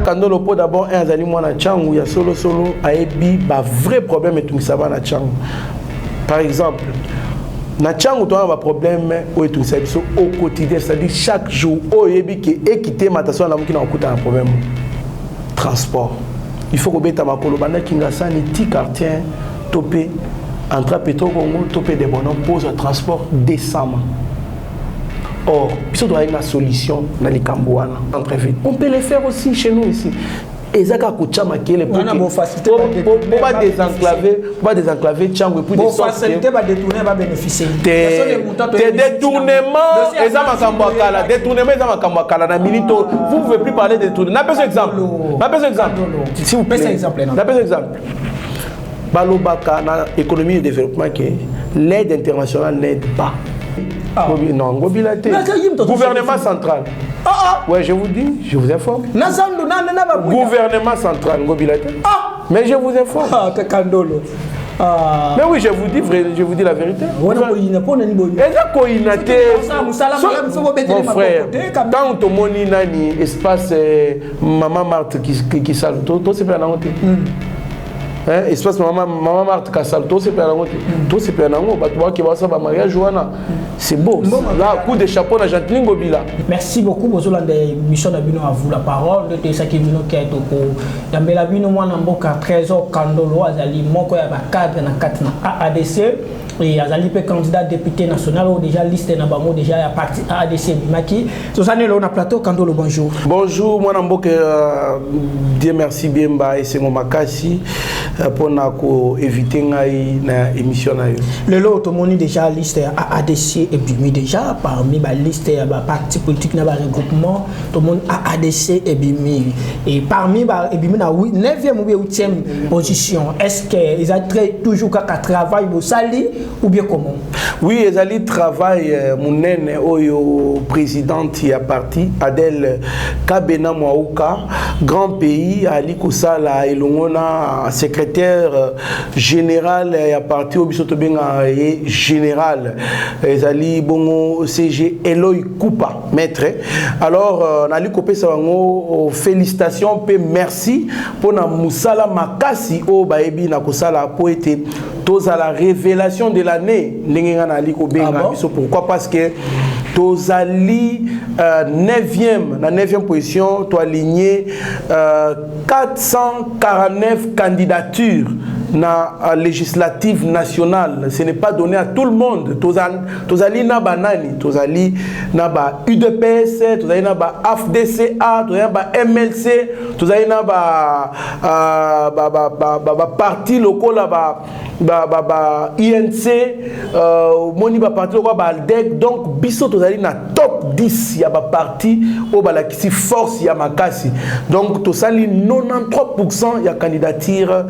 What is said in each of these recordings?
Kandolo po d'abord un azali mwana changu ya solo aebi ba vrai problème et tout ça va na changu. Par exemple, na changu to a problème ou tout ça biso au quotidien, c'est-à-dire chaque jour o yebi ki équité matation la mukina okuta un problème transport. Il faut que beta makolo banda kinga ni ti quartier topé entre Petro Congo topé des bonhommes pose un transport décemment. Or, il doit y avoir une solution dans les Cambouana. On peut le faire aussi chez nous ici. Et ça, quand on a des facilités pour pas désenclaver Tchangou et puis des facilités pour détourner va bénéficier. Des détournements, et ça m'a kambouakala. Détournements, ça m'a kambouakala. Dans minute, vous ne pouvez plus parler de détournements. N'a pas exemple. N'a pas exemple. S'il vous plaît. N'a pas exemple. Balobaka, dans l'économie et le développement, l'aide internationale n'aide pas. Non, gouvernement central. Ouais, je vous dis, je vous informe. Gouvernement central, mais je vous informe. Mais oui, je vous dis la vérité. Mon frère, quand tu as espace Maman Marthe qui salue, tout c'est pas la honte. Espace maman Marthe Kassalto c'est pas la honte. Tout c'est pas la honte. Qui va ça mariage Joana. C'est beau. Là, coup de chapeau na Jacqueline Gobila. Merci beaucoup pour la mission d'Abino à vous la parole de ça qui vient qui est au Yambela Bino moi namboka trésor Kandolo azali moko ya ba cadre na 4 na ADC et azali pe candidat député national ou déjà liste na bango déjà ya parti ADC Bimaki. Sosane là on a plateau Kandolo bonjour. Bonjour moi namboka Dieu merci bien ba et c'est mon makasi pour na ko éviter ngai na émission na yo. Le lot tout monde déjà liste à ADC et Bimi déjà parmi la liste ya ba parti politique na ba regroupement tout monde à ADC et Bimi et parmi ba et Bimi na 9e ou 8e position est-ce que ils ont toujours qu'à travail au sali ou bien comment? Oui, ils allaient travailler mon oyo présidente ya parti Adel Kabena Mouaouka grand pays ali kosala elongona secrétaire général ya parti obisoto benga général ezali bongo CG Eloy Koupa maître. Alors nali kopesa bango félicitations pe merci pour na musala makasi o baebi na kosala po ete tous à la révélation de l'année pourquoi parce que tous ali 9e position tu aligné 449 candidatures na législative nationale. Ce n'est pas donné à tout le monde. Tozali na banani, tozali na ba UDPS, tozali na ba AFDCA, tozali na ba MLC, tozali na ba parti local ba INC, moni ba parti local ba ALDEC. Donc biso tozali na top 10 ya ba parti au ba la kisi force ya makasi. Donc tozali 93% ya candidature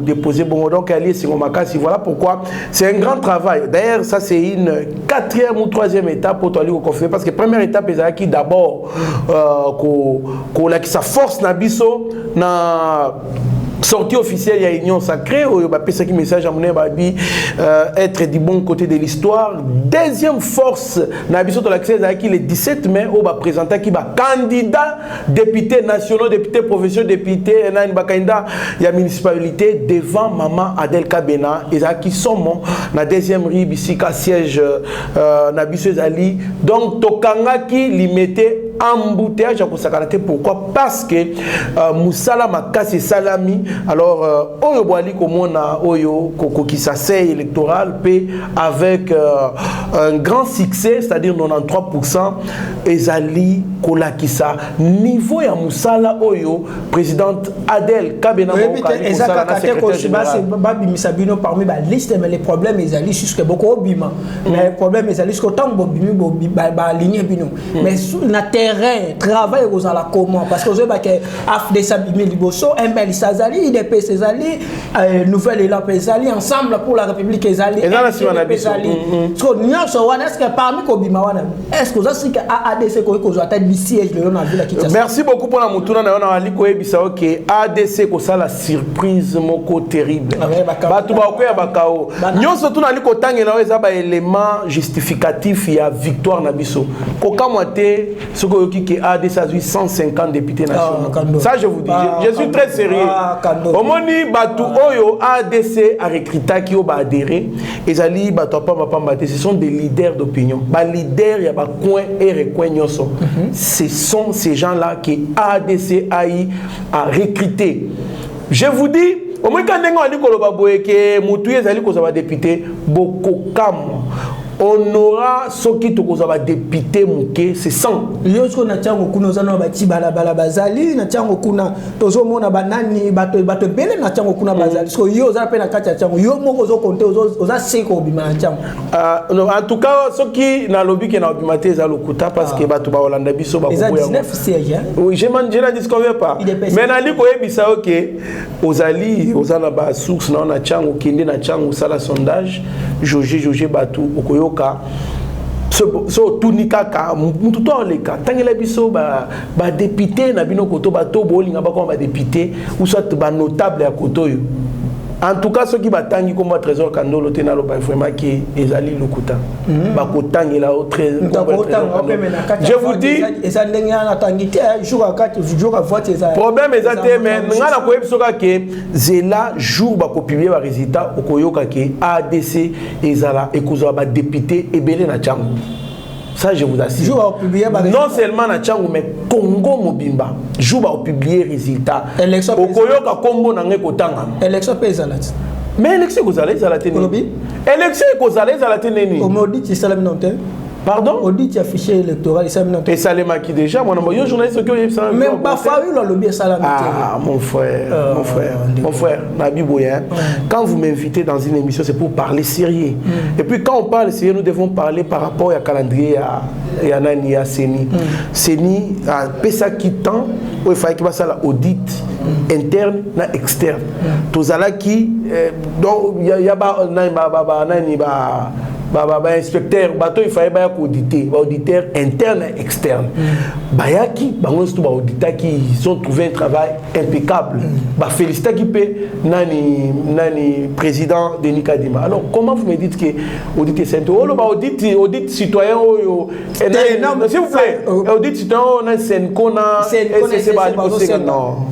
déposé bon donc allié sur Makasi. Voilà pourquoi c'est un grand travail. D'ailleurs ça c'est une 4e ou 3e étape pour aller au conflit parce que première étape est qui d'abord qui sa force na biso na sortie officielle, il y a Union Sacrée, où il y a un message à mon être du bon côté de l'histoire. Deuxième force, le 17 mai, où il va présenter qui va candidat député national, député professionnel, député, il y a municipalité devant Maman Adel Kabena, et qui sont la deuxième rue, ici, siège Nabiso Ali. Donc, Tokanga qui limité embouteillage à Kosakarate. Pourquoi? Parce que Moussala Makasi Salami, alors Oyo Boali Komona Oyo Kokokisase électoral paie avec un grand succès, c'est-à-dire 93%, Ezali Kolakisa. Niveau ya Moussala Oyo, présidente Adel Kabena parmi la liste, mais les problèmes Ezali jusqu'à beaucoup Bima. Mais les problèmes Ezali jusqu'au temps mais sur la terre travail aux à la comment parce que je vois que AFD Sabimi Liboso ML Sazali IDP Sazali nouvelle élan Sazali ensemble pour la République Sazali est-ce que parmi Kobima wana est-ce que ça c'est que ADC ko ko zata siège le na ville qui merci beaucoup pour la mutuna na ona ali ko ebisa OK ADC ko ça la surprise moko terrible batu ba ko ya bakao nyonso tuna ali ko tangela eza ba élément justificatif ya victoire na biso ko kamwate ce que qui a des 150 députés nationaux. Ça, je vous dis, je suis très sérieux. Au moni, Batu Oyo, ADC a recruté qui ont adhéré. Et Ali, ce sont des leaders d'opinion. Les leaders, il y a des coins et recoins. Ce sont ces gens-là qui ADC a recruté. Je vous dis, au moins quand on a dit que Moutouye Zali a député, beaucoup comme on aura ce qui est député mouké, c'est 100. Yosko na tiango kuna zana bati balabala bazali na tiango kuna tozo mona banani bato bele na tiango kuna bazali so yo za pe na kati ya tiango yo moko zo compter oza seko bima na tiango. En tout cas ce qui na lobby qui na obimate za lokuta parce que bato ba Holanda biso ba boya. 19 sièges. Oui, je ne disconviens pas. Mais na li ko yebisa OK ozali ozana ba source na tiango kende na tiango sala sondage Joje batu okoyo so tunika ka mutu to leka tangela biso ba député na bino koto ba to bolinga ba ko ba député ou soit ba notable ya koto yo. En tout cas ceux qui batangi comme trésor Kandolo tenalo ba vraiment qui ezali lokuta ba kotangi la au trésor. Je vous dis eza ndenge na tangité jour à 4 jours à vote eza problème ezate mais ngana ko ebisoka ke zela jour ba ko publier ba résultat okoyoka ke ADC ezala ekozo ba député ebele na chango. Ça, je vous assure. Non seulement na Tchangou, mais Congo Mobimba. Jour va publier résultat. Élection. Okoyoka Congo na ngekotanga. Élection paysanne. Mais élection kozala ezala tene. Élection kozala ezala tene. Au maudit c'est ça non. Pardon? Audit il affiché électoral et ça non. Et ça les maquille déjà. Moi non journaliste qui ça. Même pas fallu le lobby ça la. Ah mon frère, Nabi Boyen. Quand vous m'invitez dans une émission, c'est pour parler sérieux. Et puis quand on parle sérieux, nous devons parler par rapport au calendrier à Nani à Seni. Seni a pesa qui temps où il fallait qu'il fasse l'audit interne et externe. Tout ça là qui donc il y a Nani inspecteur bateau il fallait auditer auditeur interne et externe bayaki bango tout auditeur qui ont trouvé un travail impeccable féliciter qui peut nani président Denis Kadima. Alors comment vous me dites que auditer c'est audit citoyen s'il vous plaît audit citoyen on a Senko non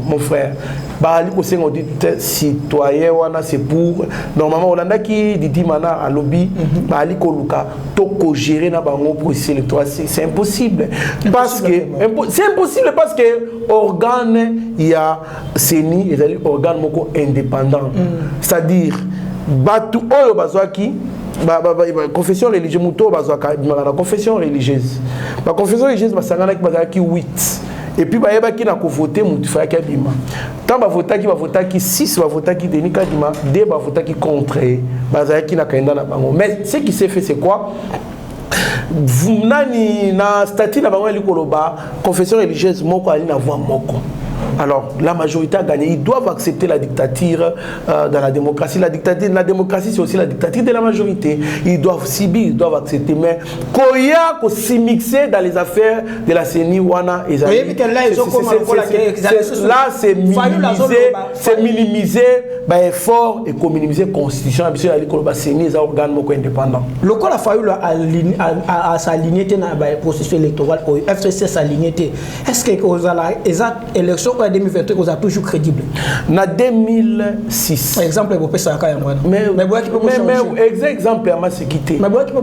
mon frère bali ko sen audit citoyen wana c'est pour normalement Holanda qui dit mana à lobby bali ko luka to ko gérer na bango processus électoral c'est impossible parce que c'est impossible parce que organe il y a Seni et les organes moko indépendant c'est-à-dire batu oyo bazwaki confession religieuse muto bazwaka na confession religieuse ba confession religieuse basangana ki bazaki 8. Et puis, il y a qui n'a pas voté, il faut qu'il y ait tant de voter qui 6 va voter qui Denis Kadima, 2 va voter qui contre, qui n'a qu'un dans la banque. Mais ce qui s'est fait, c'est quoi? Vous n'avez pas statut de la confession religieuse, moko ali na voix moko. Alors, la majorité a gagné. Ils doivent accepter la dictature dans la démocratie. La démocratie, c'est aussi la dictature de la majorité. Ils doivent subir, ils doivent accepter. Mais Koya, qu'on s'y mixer dans les affaires de la CENI, Wana et Zali. Là, c'est minimiser effort et minimiser la constitution. La CENI est un organe indépendant. Le col a fallu s'aligner dans le processus électoral. Le FCC s'aligner. Est-ce que les élections en 2023 vous a toujours crédible? En 2006. Exemple, vous pouvez ça mais exemple à ma sécurité.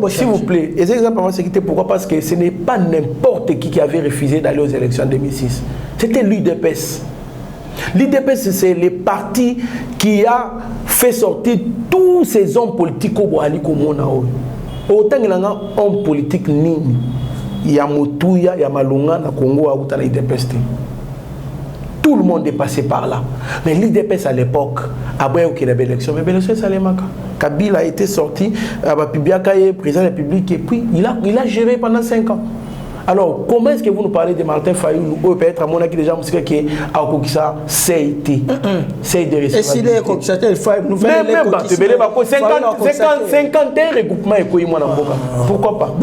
S'il vous plaît, exemple à ma sécurité, pourquoi? Parce que ce n'est pas n'importe qui avait refusé d'aller aux élections en 2006. C'était l'UDPS. L'UDPS, c'est le parti qui a fait sortir tous ces hommes politiques au Boali Komona. Autant qu'il y a un homme politique nini, il y a Moutouya, il y a Malunga, na Congo, à l'UDPS. Tout le monde est passé par là. Mais l'IDPS à l'époque, après qu'il y a eu l'élection, mais l'élection, ça allait marquer. Kabila a été sorti, président de la République, et puis il a géré pendant 5 ans. Alors, comment est-ce que vous nous parlez de Martin Fayoulou ou peut-être à mon avis déjà qui a Kokisa CIT, c'est de recevabilité. Et si les Kokisa, il faut nous faire les Kokisa. 50 regroupements et quoi pourquoi pas?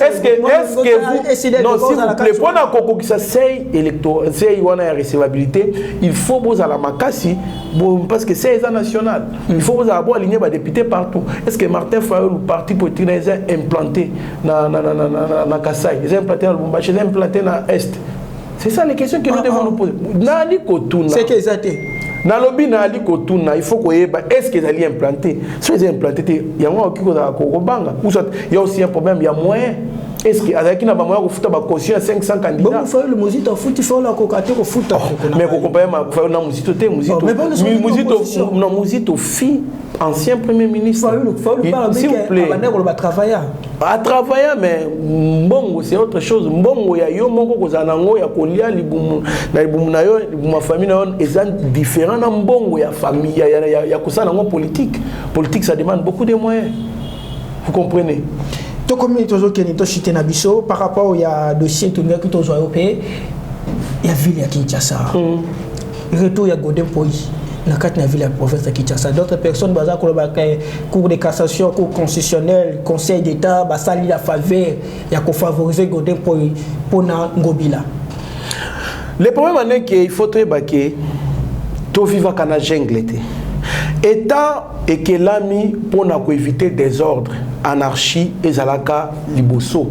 Est-ce que vous non s'il vous plaît pour la Kokisa c'est électoral, c'est une recevabilité, il faut vous à la Makassi parce que c'est national. Il faut vous avoir aligné les députés partout. Est-ce que Martin Fayoulou parti politique est implanté dans Kassai, implanté à Lubumbashi, ils ont implanté dans l'Est. C'est ça les questions que nous devons nous poser. C'est que ça t'est. Dans le lobby, il faut qu'on ait est-ce qu'ils allaient implanter. Si ils ont implanté, il y a aussi un problème, il y a moyen. Est-ce qu'il y a moyen de faire une caution à 500 candidats? Bon, il faut le Mozito foot, il faut la cocaté au foot. Mais vous comprenez, il faut un Mozito fille, ancien premier ministre. S'il vous plaît. À travailler, mais Mbongo, c'est autre chose. Mbongo, il y a yo moko kozanango, il y a kolia, ma famille est différent. Mbongo, il y a famille, il y a kosanango politique. Politique, ça demande beaucoup de moyens. Vous comprenez? Donc, comme nous avons par rapport au dossier qui est européen, il y a la ville à Kinshasa. Retour, il y a Godin Poyi. Dans la ville de province de Kinshasa. D'autres personnes, cours de cassation, cours constitutionnel, conseil d'État, sali la faveur, il y a favoriser Godin Poyi pour Ngobila. Le problème est qu'il faut que tout vivre dans la jungle. État et que l'ami pour éviter des ordres, anarchie et zalaka liboso.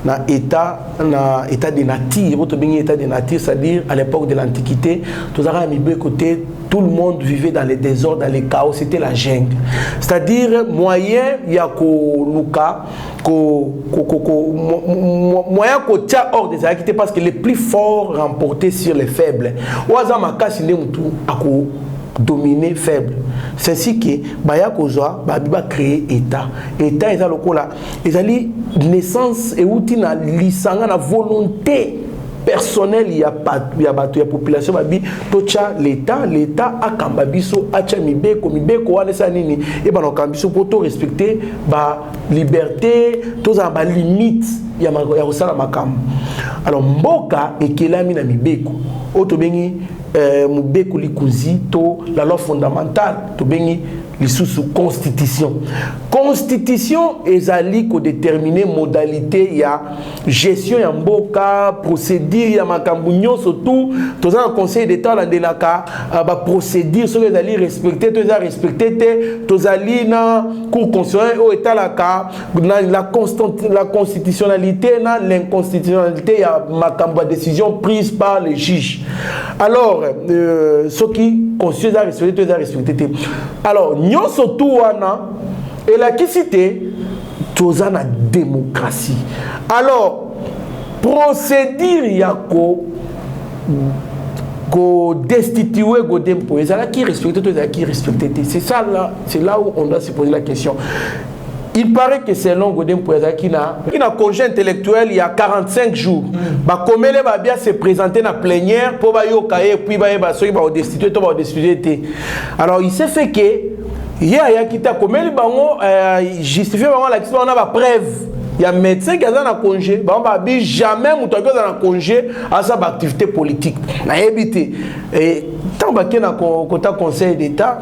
Na état de nature, votre bien état de nature, c'est-à-dire à l'époque de l'Antiquité, tous les côté, tout le monde vivait dans les désordres, dans les chaos, c'était la jungle. C'est-à-dire moyen il y a moyen qu'on tient hors des activités parce que les plus forts remportaient sur les faibles. Ou azamaka sinde mutu ako dominer faible. C'est ainsi que Baya Kozwa va créer État. État est là. Ils ont naissance et outil na lisanga na volonté personnelle il y a population babi tocha l'État a kambabiso acha mibeko wana sa nini et ba kambiso pour to respecter ba liberté tous en ba limite ya osala makam. Alors mboka ekelami na mibeko oto bengi mubeko likuzi to la loi fondamentale to bengi sous constitution. Constitution ezali ko déterminer modalité ya gestion ya mboka, procédure ya makambu nyonso tout toza na conseil d'état la delaka ba procédure so ezali respecter to ezali respecter te tozali na cour constitutionnelle o etalaka na la constitutionnalité na l'inconstitutionnalité ya makambu de décision prise par les juges. Alors ce qui constitue respecter to ezali respecter te. Alors nous surtout et la cité tous en la démocratie. Alors procédure yako ko destituer Godin Poyi ça qui respecte tout ça qui respecte. C'est ça là, c'est là où on doit se poser la question. Il paraît que selon Godin Poyi qui n'a congé intellectuel il y a 45 jours. Ba komele ba bien se présenter dans la plénière pour ba yo kaye puis ba so ba destituer to ba destituer. Alors il s'est fait que il y a qui t'a comme les bango justifier bango la question on a preuve il y a médecin qui a un congé bango ba bi jamais muto qui a un congé à sa activité politique na éviter et tant ba qui na côté conseil d'état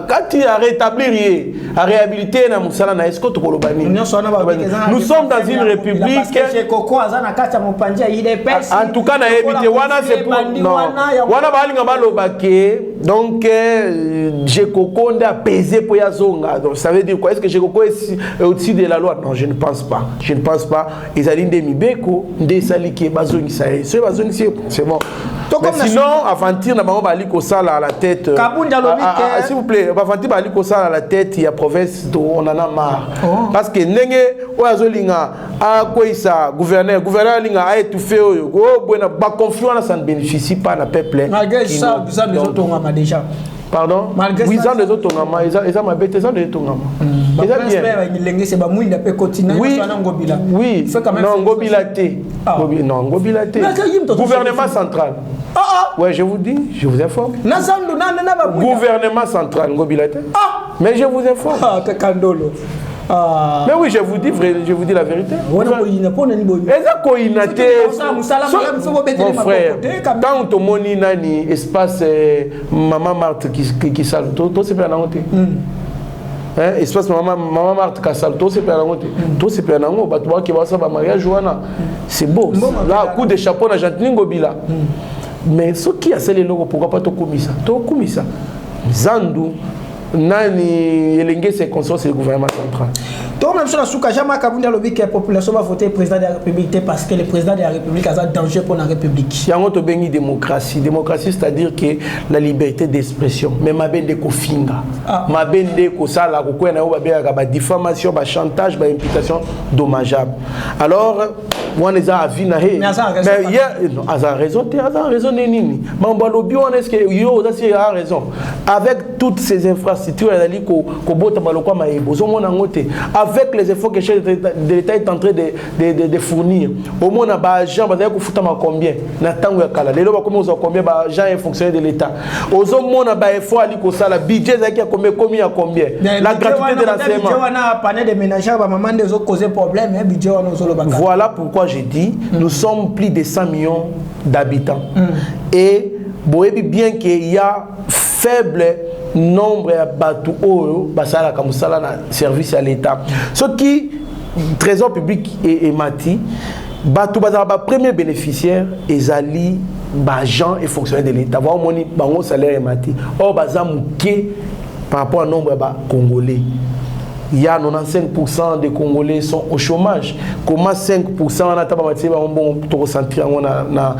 quand il a rétablir à réhabiliter na musala na esco to kolobani nous sommes dans une république en tout cas na éviter wana c'est pour non wana ba linga balobake donc Jekoko a pesé pour Yazonga. Donc ça veut dire quoi? Est-ce que Jekoko est au-dessus de la loi? Non, je ne pense pas. Je ne pense pas. Ils allaient des mibeko, des saliki, bazoni sae. C'est bon. Mais sinon, aventir na bango bali ko sala à la tête. S'il vous plaît, aventir bali ko sala à la tête, il y a province on en a marre. Parce que nenge oyazolinga a koisa gouverneur linga a étouffé oyo. Oh buena ba confiance ça ne bénéficie pas na peuple. Malgré ça, vous avez des autres déjà. Pardon? Oui, ils ont des autres ngama, ils ont ma bête, ils ont des autres ngama. Ils ont bien. Oui, non, Ngobila T. Non, Ngobila T. Gouvernement central. Ouais, je vous dis, je vous informe. Gouvernement central, Ngobila T. Mais je vous informe. Mais oui, je vous dis la vérité. Mon frère, quand tu moni nani espace Maman Marthe qui sale, tout c'est pas la honte. Espace Maman Marthe qui sale, tout c'est pas la honte. Tout c'est pas la honte. Bah qui va ça va mariage Joana. C'est beau. Là coup de chapeau na Jantini Ngobila. Mais ce qui a scellé le pourquoi pas to commis ça? To commis ça. Zandu nani elenge c'est conscience c'est le gouvernement central. Donc même sur la souka Jean-Marc Kaboundé a lobby que la population va voter président de la République parce que le président de la République a un danger pour la République. Il y a un bengi démocratie. Démocratie c'est-à-dire que la liberté d'expression. Mais ma bende ko finga. Ma bende ko sala ko ko na ba ba diffamation, ba chantage, ba imputation dommageable. Alors on les a avis na he. Mais il y a raison nini. Mamba lobby on est que yo ça c'est a raison. Avec toutes ces infrastructures ali ko bota maloko ma ebozo mona ngote. Avec les efforts que le chef de l'État est en train de fournir, au moins, les agents, ils vont combien? Les gens combien d'agents et fonctionnaires de l'État? Aux hommes, ils ont effort à le budget, combien? La gratuité de l'enseignement. Voilà pourquoi j'ai dit, nous sommes plus de 100 millions d'habitants. Et vous voyez bien qu'il y a faible nombre de bateaux basala comme ça na service à l'État. Ce qui trésor public et mati bateau basala premier bénéficiaire ezali agents et fonctionnaires de l'État. Voir moni bango salaire et mati. Or bazamuké par rapport au nombre de Congolais. Il y a 95% des Congolais sont au chômage. Comment 5% on a tabamati bon to ressentir na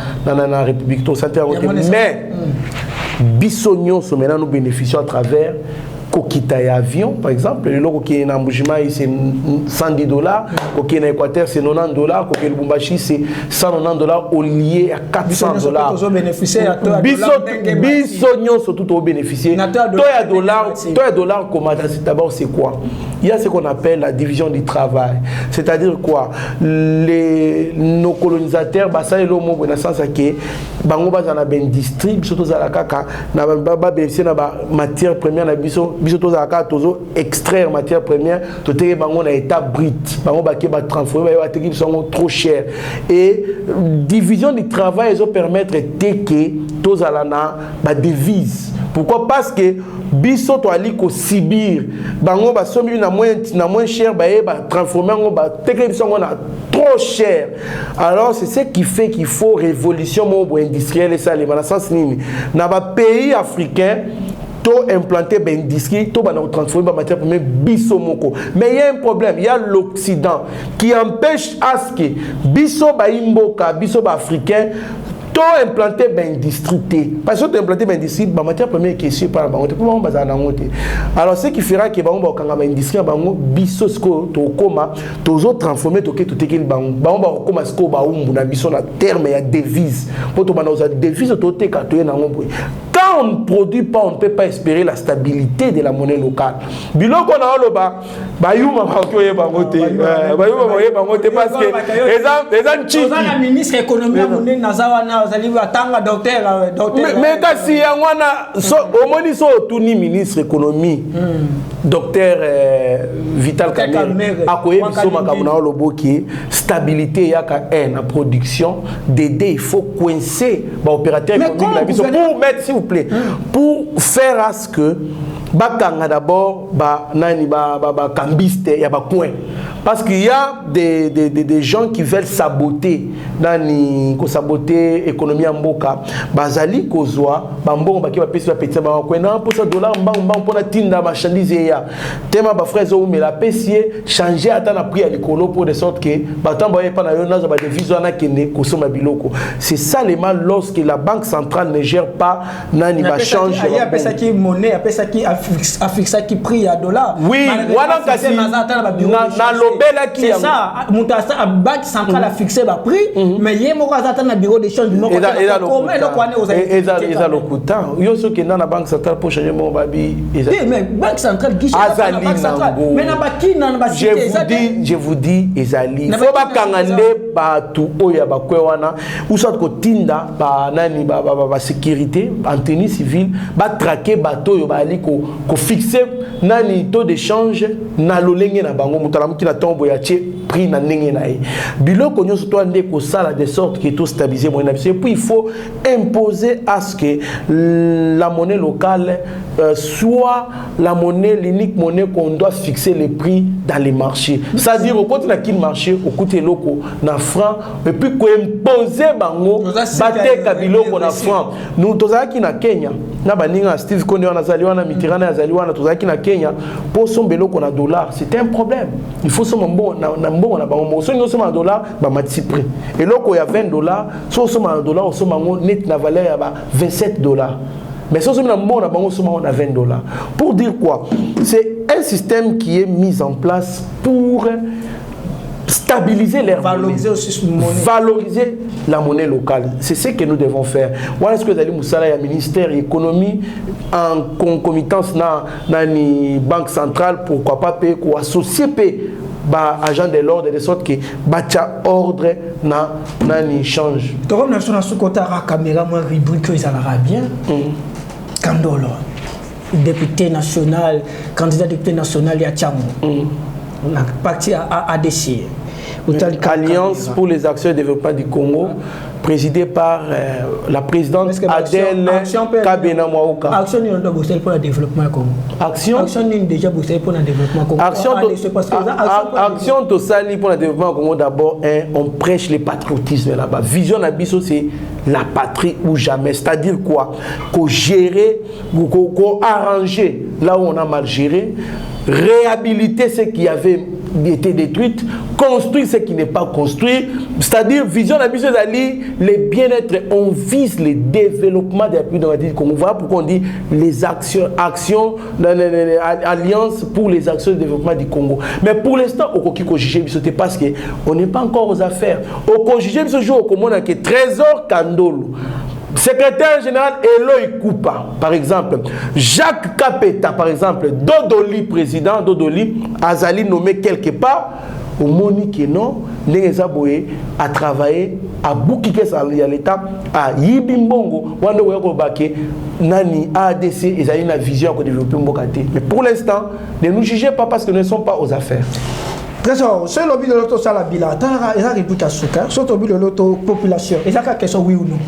République to sentir mais Bissognon, maintenant nous bénéficions à travers Kokita et avion, par exemple. Le logo qui est en Mbujima, c'est $110. Koki en Équateur, c'est $90. Koki en Lubumbashi, c'est $190 au lié à $400. Bissognon, surtout au bénéficier. Toi, $, d'abord, c'est quoi? Il y a ce qu'on appelle la division du travail. C'est-à-dire quoi? Nos colonisateurs, ça est le mot dans le sens que bango bazana ben distrib surtout za la kaka na ba bénéficier na matière première na biso to za kaka tozo extraire matière première to teke bango na état brut bango ba ke ba transformer ba teke sont trop cher et division du travail ils ont permettre teke to za la na ba devise. Pourquoi? Parce que biso to ali ko Sibir bango ba somi na moins cher ba transformer ngo ba teke biso ngo na trop cher. Alors c'est ce qui fait qu'il faut révolution industrielle et ça les dans le sens nini na ba pays africain to implanter ben industrie to ba na transformer ba matière première biso moko. Mais il y a un problème, il y a l'Occident qui empêche à ce que biso ba imboka biso ba africain implanté ben industrie parce que tu implanté ben industrie ba matière première qui est sur par bango pour ba na ngote. Alors ce qui fera que bango ba kanga ba industrie bango biso sko to koma tozo transformer to ke to tekeli bango ba koma sko ba umbu na biso na terme ya devise pour to ba na za devise to te ka to na ngombo. Quand on ne produit pas, on ne peut pas espérer la stabilité de la monnaie locale. Biloko na oloba ba yuma ba ko ye bangote ba yuma ba ye bangote parce que les chiki la ministre économie monnaie nazawa na mais kasi yangwana au moins so tuni ministre économie docteur Vital Kamerhe akoye biso makamuna oloboki stabilité yaka na production d'aider il faut coincer ba opérateur économique la biso pour mettre s'il vous plaît pour faire à ce que bakanga d'abord ba nani ba kambiste ya ba coin parce qu'il y a des gens qui veulent saboter nani ko saboter économie en mboka bazali kozwa bambongo baki ba pesi ba petit ba coin na pour ça dollar mbang pour na tinda marchandise ya tema ba frères o mais la pesier changer ata na prix à l'écolo pour de sorte que batambo ya pa na yo nazo ba devise na kene ko soma biloko. C'est ça le mal lorsque la banque centrale ne gère pas nani ba change ya pesa ki monnaie ya pesa ki affixa qui prix à dollar. Oui, voilà kasi na lobela qui c'est ça muntasa banque centrale a fixé ba prix mais yé moko azata na bureau d'échange moko comment le kwane eza lokuta yo so ke na banque centrale pour changer mon babi mais banque centrale qui azali mais na ba ki na ba cité je vous dis ezali faut ba kangande ba tu oya ba kwewana ou soit ko tinda ba nani ba sécurité en tenue civile ba traquer bateau yo ba ali ko fixer nani taux d'échange na lolenge na bango mutala mukina tombo ya tie prix na ndenge na ye biloko nyonso to ande ko sala de sorte que tout stabiliser moyen et puis il faut imposer à ce que la monnaie locale soit la monnaie l'unique monnaie qu'on doit fixer les prix dans les marchés, c'est-à-dire au côté na kin marché au côté loko na franc et puis ko imposer bango baté kabiloko na franc nous tozaki na Kenya na baninga Steve Konde wana zali wana Mitterrand azali wana tozaki na Kenya pour son belo qu'on a dollar, c'était un problème. Il faut son bon na bango so ngo soma dollar ba matisi prix. Et loko ya $20, so soma dollar o soma ngo net na valeur ya ba $27. Mais si on a $20. Pour dire quoi? C'est un système qui est mis en place pour stabiliser les valoriser aussi valoriser la monnaie locale. C'est ce que nous devons faire. Voilà ce que vous allez Moussala, le ministère de l'économie en concomitance na ni banque centrale, pourquoi pas payer quoi associer ba agent de l'ordre de sorte que bacha ordre na ni change. Comme nous sommes sur côté à caméra moi rubrique ils allaient bien. Kandolo député national, candidat député national ya Tchamo. On a parti à ADC. Alliance pour les actions de développement du Congo, présidée par la présidente Adèle Kabena Mwaoka. Action ni ndo bossel pour le développement du Congo. Action ni déjà bossel pour le développement du Congo. Action tosali pour le développement du Congo d'abord on prêche le patriotisme là-bas. Vision Abisso c'est la patrie ou jamais, c'est-à-dire quoi? Qu'on gérer, qu'on arranger là où on a mal géré, réhabiliter ce qui avait été détruit, construire ce qui n'est pas construit, c'est-à-dire vision la mission d'Ali, les bien-être, on vise le développement des pays dans la Congo. Voilà pourquoi on dit les actions, alliances pour les actions de développement du Congo. Mais pour l'instant, au Kokiko Jigé Bissoté, parce qu'on n'est pas encore aux affaires. Au Kokiko Jigé Bissoté, au Komona, qui est Trésor Kandolo. Secrétaire général Eloy Koupa, par exemple, Jacques Kapeta, par exemple, Dodoli, président Dodoli, Azali nommé quelque part, au Monique non, Nézaboé a travaillé à Boukike à l'État, à Yibimbongo, Wanda Weko Bake, Nani, ADC, ils ont une vision pour développer Mbokate. Mais pour l'instant, ne nous jugez pas parce que nous ne sommes pas aux affaires. Trésor, c'est le but de l'auto salabila, il y a réputation souka, c'est le but de l'auto population. Et ça a question oui ou non.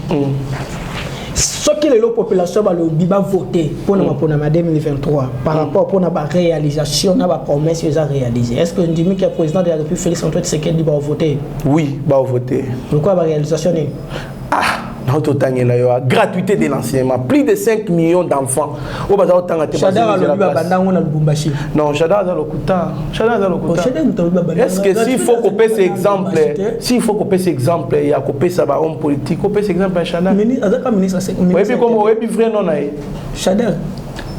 Ce qui est la population va voter pour nous pour 2023 par rapport à la réalisation, la promesse qu'ils ont réalisée. Est-ce que nous disons que le président de la République Félix Antoine Tshisekedi va voter? Oui, va voter. Pourquoi la réalisation? Gratuité de l'enseignement, plus de 5 millions d'enfants. Non, est-ce que s'il faut couper ces exemples, s'il faut couper ces exemples, il y a coupé ça par homme politique, couper ces exemples à Chada. Oui, puis comment oui, puis vrai non aïe. Chada.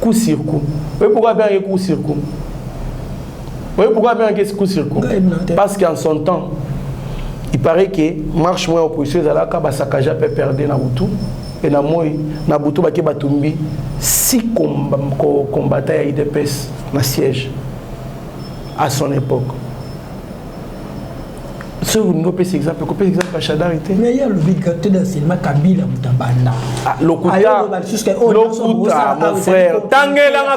Coup sur coup. Oui, pourquoi bien un coup sur coup? Oui, pourquoi bien un coup sur coup? Parce qu'en son temps, il paraît que marche moins opposition zalaka ba sakaja peut perdre na butu et na moi na butu ba ke batumbi 6 combattants à IDPS na siège à son époque. Ce nous peut exemple à Chadarité. Mais il y a le vide dans cinéma Kabila Mutabanda. Lokuta mon frère tangela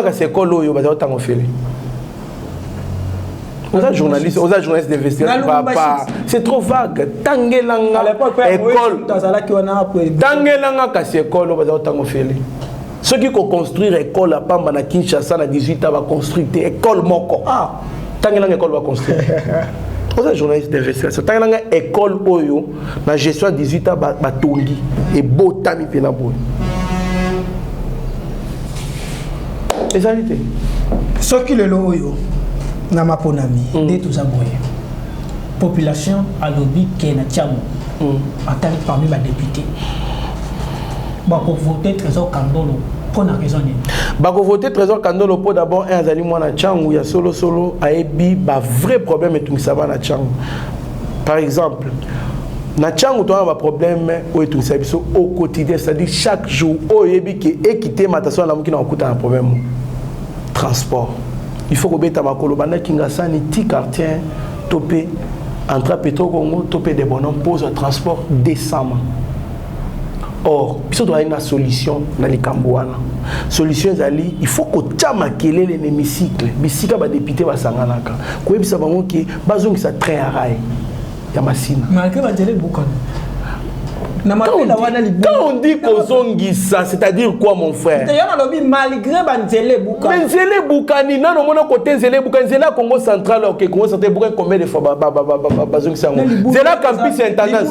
ka s'école oyo ba tango feli. Aux journalistes d'investigation, c'est trop vague. Tangelanga école, Tangelanga kasi école, ceux qui vont construire école à Pamba na Kinshasa à 18 ans va construire école moko. Tangelanga école va construire. Aux journalistes d'investigation, Tangelanga école oyo na gestion 18 ans ba tongi et botami pena boy. Les réalités. Ceux qui le loyo. Nama ponami de tout ça boye population à lobby qui est na Tchamo attend parmi les députés pour voter Trésor Kandolo pour la raison pour voter Trésor Kandolo pour d'abord un azali mwana Tchangu ya solo aebi ba vrai problème et tout ça va na Tchangu. Par exemple na Tchangu tu as un problème où tout ça au quotidien, c'est-à-dire chaque jour au yebi qui équité matation la mukina okuta un problème transport. Il faut que les Makolo Kingasani, ti quartier, topé, entre Petro Congo, topé des bonhommes, pose un transport décemment. Or, il doit y avoir une solution dans les Cambouana. Solution, il faut que tu aies l'hémicycle. Bisika va député va s'engager. Quoi, il faut que tu aies un très rail. Il y a ma signe. Malgré la télé, beaucoup. Quand on dit kozongisa, c'est-à-dire quoi, mon frère? Malgré Banzele Bouka. Banzele Bouka, ni non, on a côté Zele Bouka, Zela Congo central, ok, Congo central, Bouka, combien de fois bazongisa? Zela campus intendance.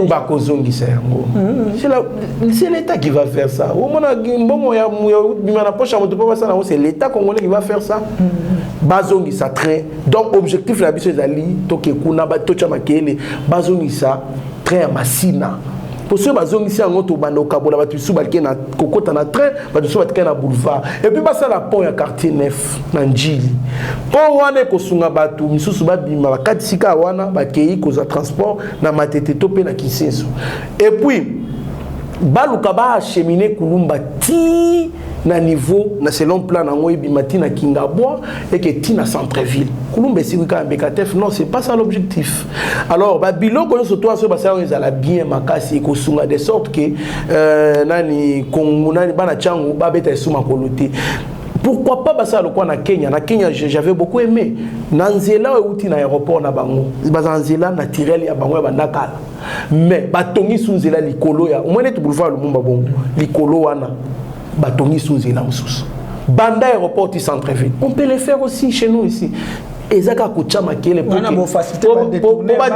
Bakozongisa. C'est l'État qui va faire ça. C'est l'État congolais qui va faire ça. Bazongisa train. Donc, objectif la mission Zali, Toke Kuna, Tocha Makele, Bazongisa train à Massina. Pour ceux qui sont en train de se faire des train, ils sont en boulevard. Et puis, ça la pont à quartier neuf, dans Djili. Pour wana kosunga batu, misusu babima, bakatisika wana, bakei koza transport, na matete topé na Kinsenso. Et puis, baluka ba acheminer kulumba ti na niveau na selon plan na moi bimati na Kingabwa et que ti na centre-ville. Kulumba si wika mbekatef, non, c'est pas ça l'objectif. Alors, ba biloko surtout so ba ça ezala bien makasi ko sunga de sorte que nani kongo nani bana changu ba beta suma koloté. Pourquoi pas ça le quoi na Kenya? Na Kenya j'avais beaucoup aimé. Nanzela outi na aéroport na bango. Bazanzela naturel ya bango ba nakala. Mais batongi sunzela likolo ya. Au moins tu boulevard le mumba bongo. Likolo wana batongi sunzela mususu. Banda aéroport du centre-ville. On peut le faire aussi chez nous ici. Ezaka kuchama kele pour pas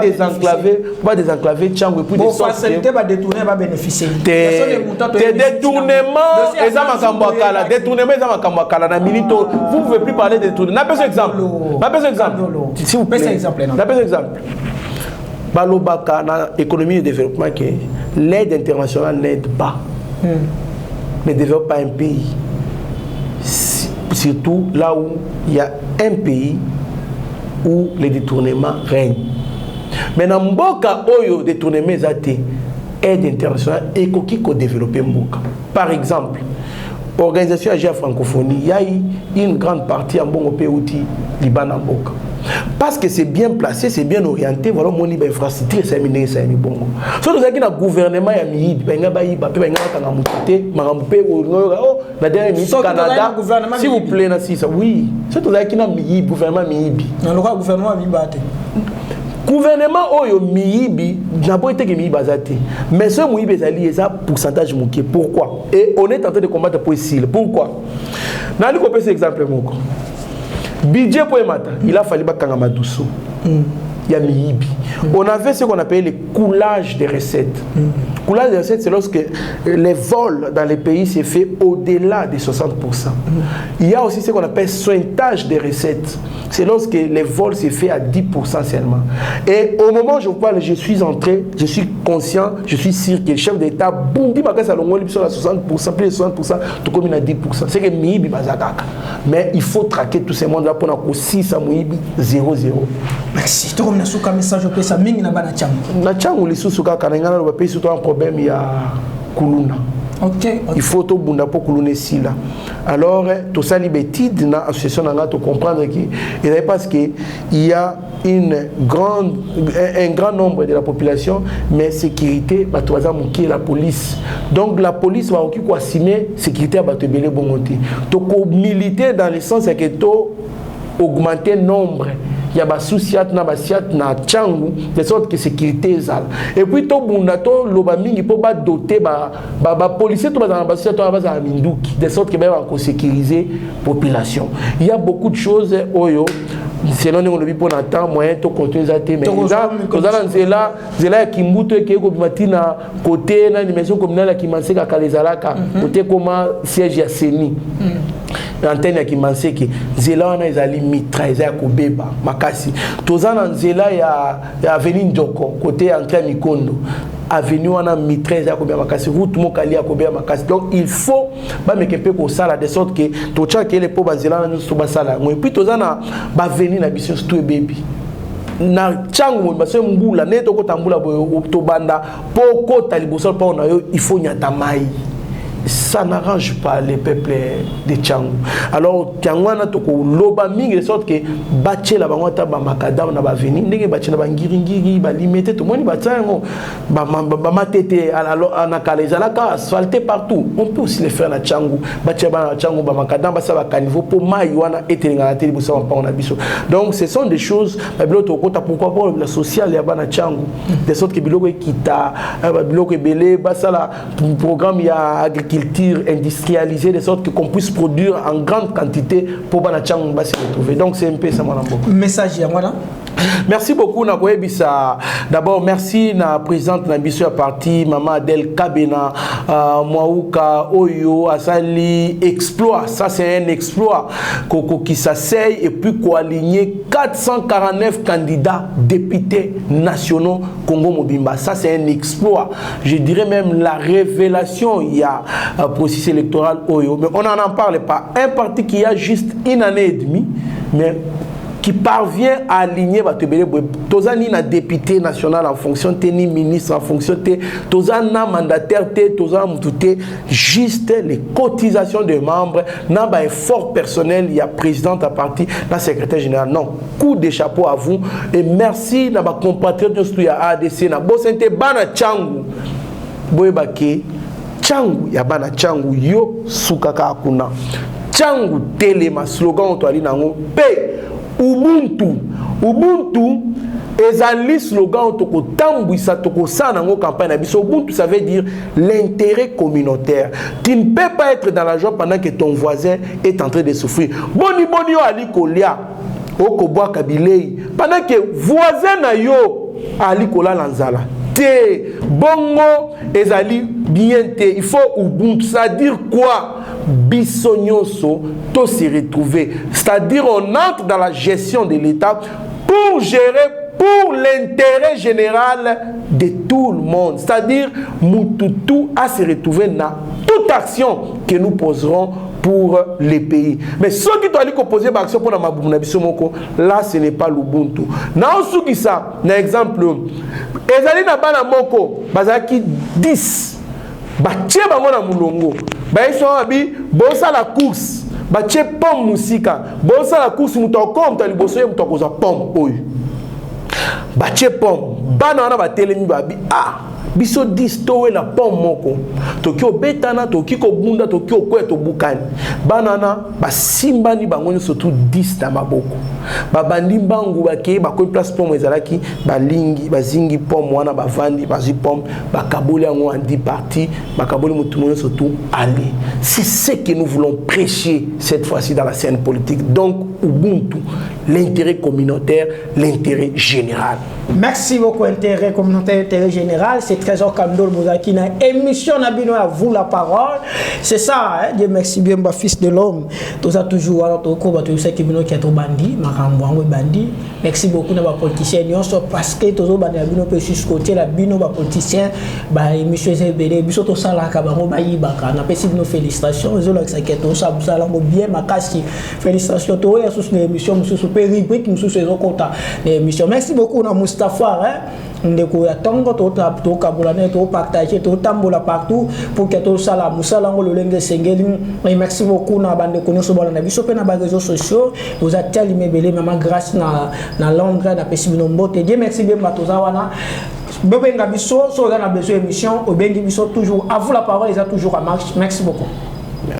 désenclaver Tchango et puis des facilité va détourner va bénéficier des détournements ezama kambakala détournement ezama kambakala na milito vous pouvez plus parler de détournement n'a pas exemple si vous plaît exemple n'a pas exemple balobaka na économie de développement que l'aide internationale n'aide pas ne développe pas un pays surtout là où il y a un pays où les détournements règnent. Mais dans Mboka, oyo détournements zate aide internationale et qui développer Mboka. Par exemple, organisation AGA francophonie, il y a une grande partie en bon pays outil Liban en Mboka. Parce que c'est bien placé, c'est bien orienté, voilà mon libre infrastructure, c'est miné, c'est mi bon. So nous avons un gouvernement ya mi, benga bayi, ba pe benga tanga mutete, marampe o la dernière minute Canada. S'il vous plaît na si ça. Oui. So nous avons un mi gouvernement mi. Non, le gouvernement mi bate. Gouvernement oyo miyibi n'a pas été que miyibi bazate. Mais ce miyibi ezali eza pourcentage moké. Pourquoi? Et on est en train de combattre pour ici. Pourquoi? Nani ko pese exemple moko. Budget pour Emata, il a fallu bakanga madusu. Il y a miyibi. On avait ce qu'on appelle le coulage des recettes. Coulage des recettes, c'est lorsque les vols dans les pays s'est fait au-delà des 60%. Il y a aussi ce qu'on appelle sointage des recettes. C'est lorsque les vols s'est fait à 10% seulement. Et au moment où je vous parle, je suis entré, je suis conscient, je suis sûr que le chef d'État, boum, dit que ça l'on à 60%, plus de 60%, tout comme il a 10%. C'est que miyibi bazakaka. Mais il faut traquer tous ces mondes là pour qu'on 6 à miyibi 0-0. Merci. Tu as un message que ça mingi na bana changu. Na changu li susuka kana ngana le pays surtout un problème il y a kuluna. OK. Il faut tout bunda pour kuluna si là. Alors tout ça libétide dans association nanga to comprendre que il parce que il y a un grand nombre de la population mais sécurité ba toza muki la police. Donc la police va occuper quoi simer sécurité ba te belé bongoté. To ko militer dans le sens que to augmenter nombre. Il y a des soucis na basiat na changu de sorte que sécurité ezala. Et puis to bunda to loba mingi po ba doter ba policier to ba na basiat to ba za minduki de sorte que ba ko sécuriser population. Il y a beaucoup de choses oyo selon nous le pour temps moyen to continuer à te mais là zela ya kimbuto ke ko bimatina côté na dimension communale qui manseka kalezalaka côté comment siège ya seni l'antenne ya kimanseki zela wana ezali mitra eza ya kobeba makasi toza na nzela ya avenue Njoko côté entrée Mikondo avenue wana mitra eza ya kobeba makasi route mokali ya kobeba makasi donc il faut ba mekepe ko sala de sorte que to tchake les po bazela na so basala moi puis toza na ba avenue na biso tout baby na changu baso mbula neto ko tambula boyo to banda poko taliboso pa na yo il faut nyata mai ça n'arrange pas les peuples de Tchangou. Alors, Tiangwana toko loba mingi de sorte que bâtir la bangota ba makadam na ba veni, ndenge bâtir na ba ngiringiri ba limiter tout monde bâtir ba matete à na kaleza ka asphalté partout. On peut aussi le faire na Tchangou, bâtir ba na Tchangou ba makadam ba ça ba caniveau pour maïwana etelinga na télé bossa pa on a biso. Donc ce sont des choses biloto kota pourquoi pas la sociale ya ba na Tchangou, de sorte que biloko kita biloko belé ba ça la programme ya agriculture industrialisée de sorte qu'on puisse produire en grande quantité pour Banachang se retrouver. Donc c'est un peu ça mon amour. Message à moi là. Merci beaucoup na koyebisa. D'abord merci na présidente na biso ya parti Maman Adèle Kabena Mwauka Oyo Asali exploit. Ça c'est un exploit qui s'asseye et puis qu'on aligner 449 candidats députés nationaux Congo Mobimba. Ça c'est un exploit. Je dirais même la révélation il y a processus électoral Oyo. Mais on n'en parle pas. Un parti qui a juste une année et demie, mais qui parvient à aligner Tozani na député national en fonction, ni ministre en fonction, Tozana mandataire, Tozana moutouté, juste les cotisations des membres, n'a pas effort personnel, il y a présidente à parti, la secrétaire générale. Non, coup de chapeau à vous et merci na ba compatriotes de ya ADC na bo sente bana Tchangou. Boyebake Tchangou ya bana Tchangou yo sukaka akuna. Tchangou telema slogan to ali nango pe Ubuntu. Ubuntu est un slogan toko tambouissa toko sa nango campagne biso. Ubuntu ça veut dire l'intérêt communautaire. Tu ne peux pas être dans la joie pendant que ton voisin est en train de souffrir. Boni boni yo ali kolia okoboa kabilei pendant que voisin na yo ali kola lanzala. Te bongo ezali bien te. Il faut Ubuntu, ça veut dire quoi? Bissonyoso, tout se retrouver. C'est-à-dire on entre dans la gestion de l'État pour gérer pour l'intérêt général de tout le monde. C'est-à-dire Moutoutou à se retrouver dans toute action que nous poserons pour les pays. Mais ceux qui doivent poser l'action pour la Mabunabisomoko, là ce n'est pas l'Ubuntu. Dans ce qui ça, un exemple, ezali na bana moko, bazaki 10. Batie bango na mulongo. Baïso abi bosa la course. Batie pomme musika. Bosa la course mutoko mtali boso ye mutoko za pomme oyo. Batie pomme. Bana wana batelemi babi biso 10 towe la pomme moko. Tokyo betana tokiko bunda tokyo kweto bukani. Banana basimbani bango surtout 10 na maboko. Babandi mbangu bake bakoy place pomme ezalaki balingi bazingi pomme wana bavandi bazi pomme bakaboli yango en 10 parties bakaboli mutumono surtout aller. C'est ce que nous voulons prêcher cette fois-ci dans la scène politique. Donc Ubuntu, l'intérêt communautaire, l'intérêt général. Merci beaucoup intérêt communautaire, intérêt général. C'est Trésor Kandol Mouzaki na émission Nabino à vous la parole. C'est ça, hein? Dieu merci bien, ma fils de l'homme. Tout ça toujours alors tout ça qui vient qui est au bandit, marambo bandit. Merci beaucoup na politiciens parce que tout ça bino peut jusqu'au la bino ba politicien ba émission ZBD biso to sala ka bango ba yibaka na pesi nos félicitations zo la ça tout ça sala mo bien makasi félicitations to ya sous l'émission monsieur super rubrique monsieur saison compta l'émission. Merci beaucoup na Mustafa hein. Ndeko ya tongo to kabulane to partager to tambola partout pour que tout ça la musala ngolo lenge sengeli. Merci beaucoup na bande konoso bala na biso pe na ba réseaux sociaux vous a tellement belé maman grâce na Londres na pesi binombote. Dieu merci bien batoza wana bebenga biso so na besoin émission obengi biso toujours à vous la parole, ils a toujours à marche. Merci beaucoup.